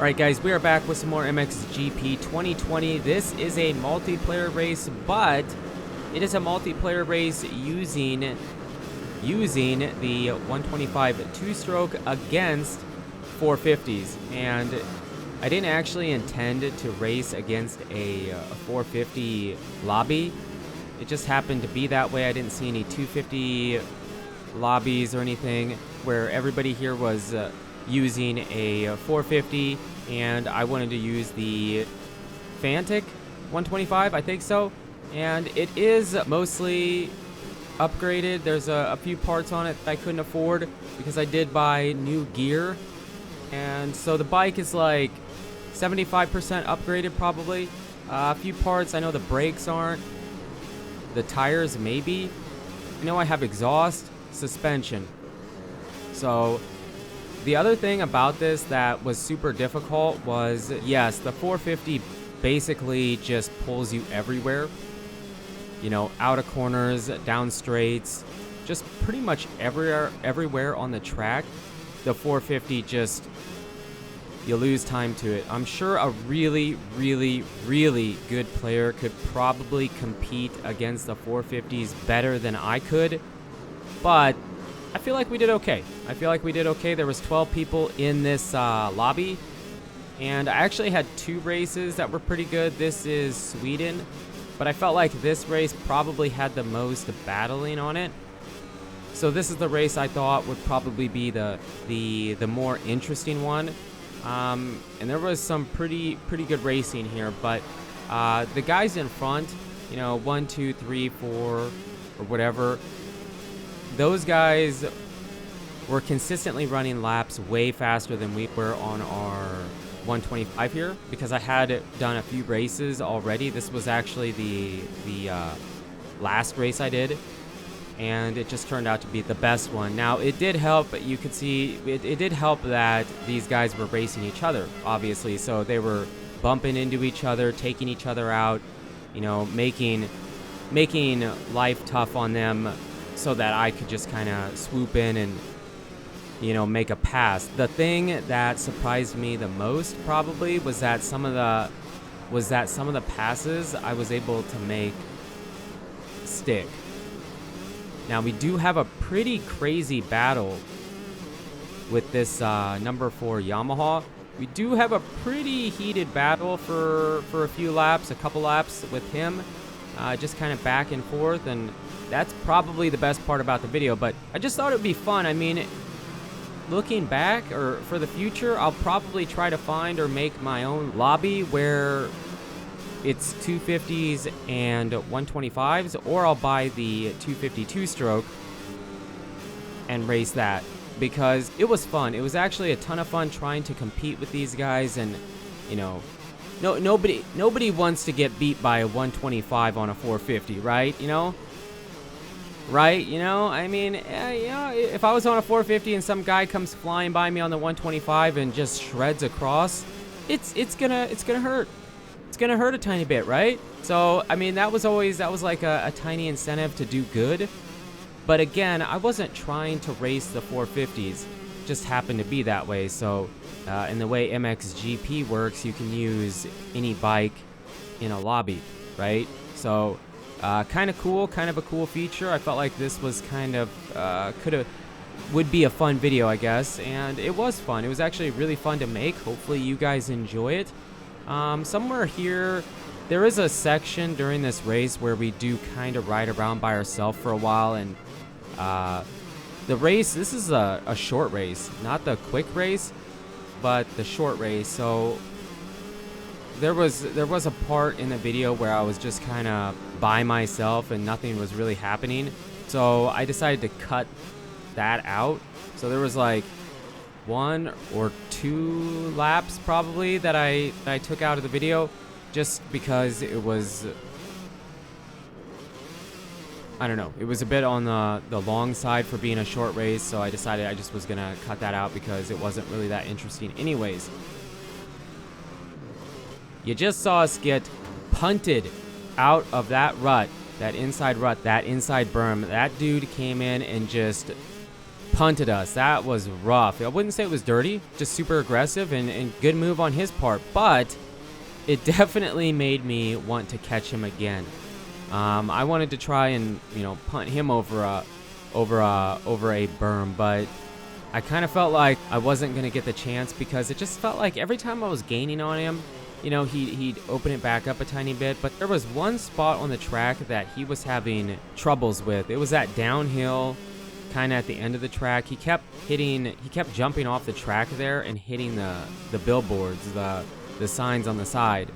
Alright guys, we are back with some more MXGP 2020. This is a multiplayer race, but it is a multiplayer race using the 125 two-stroke against 450s. And I didn't actually intend to race against a 450 lobby. It just happened to be that way. I didn't see any 250 lobbies or anything where everybody here was using a 450, and I wanted to use the Fantic 125, I think so. And it is mostly upgraded. There's a few parts on it that I couldn't afford because I did buy new gear, and so the bike is like 75% upgraded probably. A few parts, I know the brakes aren't, the tires maybe. I know I have exhaust, suspension. So the other thing about this that was super difficult was, yes, the 450 basically just pulls you everywhere. You know, out of corners, down straights, just pretty much everywhere on the track. The 450 just, you lose time to it. I'm sure a really good player could probably compete against the 450s better than I could, but I feel like we did okay. There was 12 people in this lobby, and I actually had 2 races that were pretty good. This is Sweden, but I felt like this race probably had the most battling on it. So this is the race I thought would probably be the more interesting one. And there was some pretty good racing here, but the guys in front, you know, 1, 2, 3, 4, or whatever, those guys were consistently running laps way faster than we were on our 125 here, because I had done a few races already. This was actually the last race I did, and it just turned out to be the best one. Now, it did help, you could see, it did help that these guys were racing each other, obviously, so they were bumping into each other, taking each other out, you know, making life tough on them, so that I could just kind of swoop in and, you know, make a pass. The thing that surprised me the most probably was that some of the passes I was able to make stick. Now, we do have a pretty crazy battle with this number 4 Yamaha. We do have a pretty heated battle for a few laps, a couple laps with him, just kind of back and forth, and that's probably the best part about the video. But I just thought it would be fun. I mean, looking back, or for the future, I'll probably try to find or make my own lobby where it's 250s and 125s, or I'll buy the 250 two-stroke and race that, because it was fun. It was actually a ton of fun trying to compete with these guys, and, you know, nobody wants to get beat by a 125 on a 450, right? You know? Right? You know, I mean, you know, if I was on a 450 and some guy comes flying by me on the 125 and just shreds across, it's gonna hurt. It's gonna hurt a tiny bit, right? So, I mean, that was like a tiny incentive to do good. But again, I wasn't trying to race the 450s. It just happened to be that way. So, in the way MXGP works, you can use any bike in a lobby, right? So, kind of cool, kind of a cool feature. I felt like this was kind of, would be a fun video, I guess, and it was fun. It was actually really fun to make. Hopefully you guys enjoy it. Somewhere here, there is a section during this race where we do kind of ride around by ourselves for a while, and the race, this is a short race, not the quick race, but the short race. So there was a part in the video where I was just kind of by myself and nothing was really happening, so I decided to cut that out. So there was like 1 or 2 laps probably that I took out of the video, just because it was, I don't know, it was a bit on the long side for being a short race, so I decided I just was gonna cut that out because it wasn't really that interesting anyways. You just saw us get punted out of that rut, that inside berm. That dude came in and just punted us. That was rough. I wouldn't say it was dirty, just super aggressive and good move on his part, but it definitely made me want to catch him again. I wanted to try and, punt him over a berm, but I kind of felt like I wasn't going to get the chance because it just felt like every time I was gaining on him, he'd open it back up a tiny bit. But there was one spot on the track that he was having troubles with. It was that downhill kind of at the end of the track. He kept jumping off the track there and hitting the billboards, the signs on the side.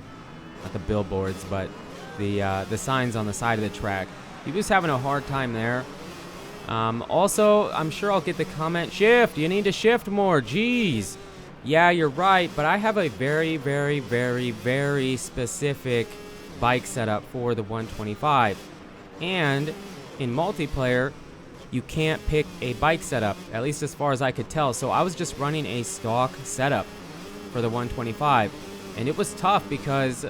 Not the billboards, but the signs on the side of the track. He was having a hard time there. Also, I'm sure I'll get the comment, shift, you need to shift more, jeez. Yeah, you're right, but I have a very, very, very, very specific bike setup for the 125. And in multiplayer, you can't pick a bike setup, at least as far as I could tell. So I was just running a stock setup for the 125. And it was tough because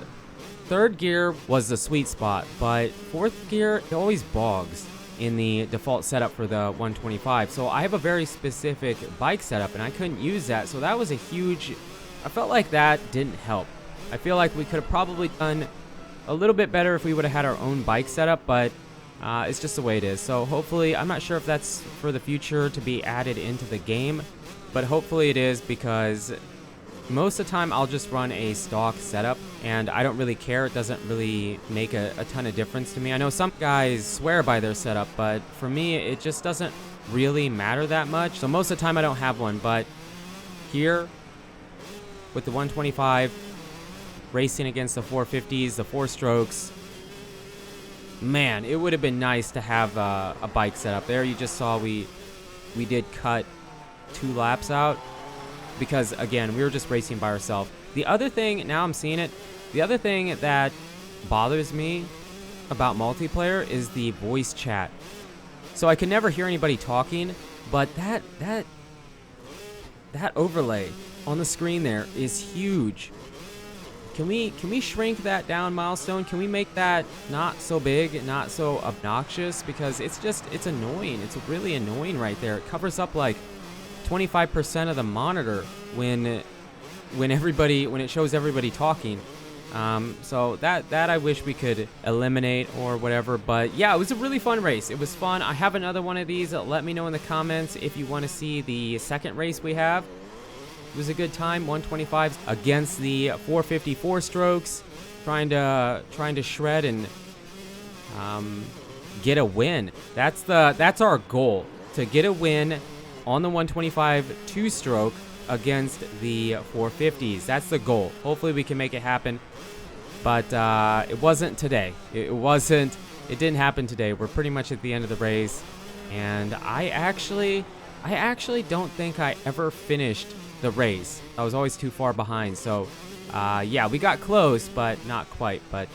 third gear was the sweet spot, but fourth gear, it always bogs in the default setup for the 125. So I have a very specific bike setup and I couldn't use that. So that was a huge, I felt like that didn't help. I feel like we could have probably done a little bit better if we would have had our own bike setup, but it's just the way it is. So hopefully, I'm not sure if that's for the future to be added into the game, but hopefully it is, because most of the time I'll just run a stock setup and I don't really care. It doesn't really make a ton of difference to me. I know some guys swear by their setup, but for me it just doesn't really matter that much. So most of the time I don't have one, but here with the 125 racing against the 450s, the 4-strokes, man, it would have been nice to have a bike setup. There you just saw we did cut 2 laps out, because again, we were just racing by ourselves. The other thing, now I'm seeing it, the other thing that bothers me about multiplayer is the voice chat. So I can never hear anybody talking, but that overlay on the screen there is huge. Can we shrink that down, Milestone? Can we make that not so big, not so obnoxious? Because it's annoying. It's really annoying right there. It covers up like 25% of the monitor when it shows everybody talking. So that I wish we could eliminate or whatever. But yeah, it was a really fun race. It was fun. I have another one of these. Let me know in the comments if you want to see the second race we have. It was a good time. 125s against the 454 strokes, trying to shred and get a win. That's our goal, to get a win on the 125 2-stroke against the 450s. That's the goal. Hopefully we can make it happen. But it wasn't today. It didn't happen today. We're pretty much at the end of the race, and I actually don't think I ever finished the race. I was always too far behind. So yeah, we got close, but not quite. But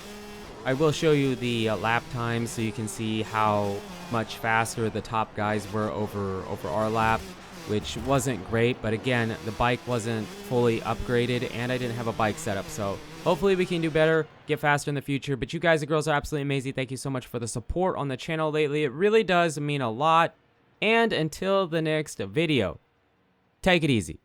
I will show you the lap times so you can see how much faster the top guys were over our lap, which wasn't great. But again, the bike wasn't fully upgraded and I didn't have a bike setup. So hopefully we can do better, get faster in the future. But you guys and girls are absolutely amazing. Thank you so much for the support on the channel lately. It really does mean a lot. And until the next video, take it easy.